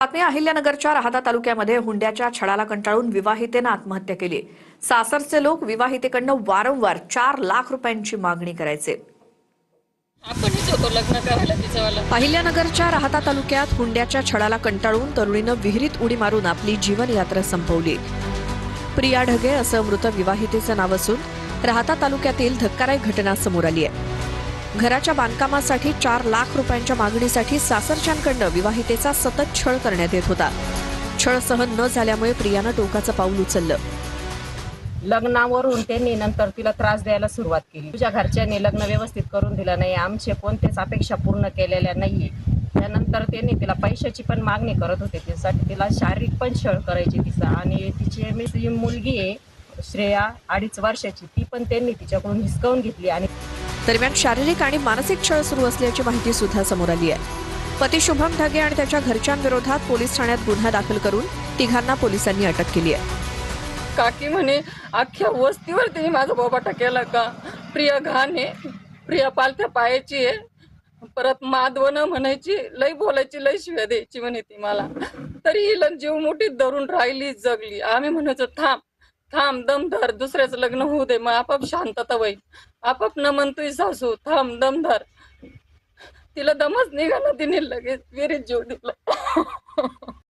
बातमी अहिल्यानगरच्या राहाता तालुक्यामध्ये हुंड्याच्या छळाला कंटाळून विवाहितेनं आत्महत्या केली। सासरचे लोक विवाहितेकडनं वारंवार 4 लाख रुपयांची मागणी करायचे। आपणच होतो लग्न करायला तिच्यावाला। अहिल्यानगरच्या राहाता तालुक्यात हुंड्याच्या छळाला कंटाळून तरुणीनं विहिरीत उडी मारून आपली जीवनयात्रा संपवली। प्रिया ढगे असं मृत विवाहितेचं नाव असून राहाता तालुक्यातील धक्कादायक घटना समोर आली आहे। घराच्या बांधकामासाठी 4 लाख रुपयांच्या मागणीसाठी सासरच्यांकडनं विवाहितेचा सतत छळ करण्यात येत होता। छळ सहन न झाल्यामुळे प्रियानं टोकाचं पाऊल उचललं। लग्नावरून त्यांनी नंतर तिला त्रास द्यायला सुरुवात केली। तुझ्या घरच्यांनी लग्न व्यवस्थित करून दिलं नाही, आमचे कोणतेच अपेक्षा पूर्ण केलेल्या नाहीये। त्यानंतर त्यांनी तिला पैशाची पण मागणी करत होते, त्यासाठी तिला शारीरिक पण छळ करायची तिचा। आणि तिची मुलगी आहे श्रेया 2.5 वर्षाची, ती पण त्यांनी तिच्याकडून हिसकावून घेतली। आणि दरम्यान शारीरिक आणि मानसिक छळ सुरू असल्याची माहिती सुद्धा समोर आली आहे। पती शुभम ढगे आणि त्याच्या घरच्यांविरोधात पोलीस ठाण्यात गुन्हा दाखल करून तिघांना पोलिसांनी अटक केली आहे। काकी म्हणे अख्ख्या वस्तीवर तिने माझा बोबाटा केला का? प्रिया घाण आहे, प्रिया पालथ्या पायाची आहे, परत माधवन म्हणायची, लई बोलायची, लई शिव्या द्यायची म्हणे ती मला। तरी हिला जीव मुठीत धरून राहिली, जगली। आम्ही म्हणायचो थांब थांब, दम धर, दुसऱ्याचं लग्न होऊ दे, मग आपाप शांतता होईल। आपाप न म्हणतोय सासू थांब, दम धर। तिला दमच निघाला, तिने लगेच विहिरीत जीव दिला।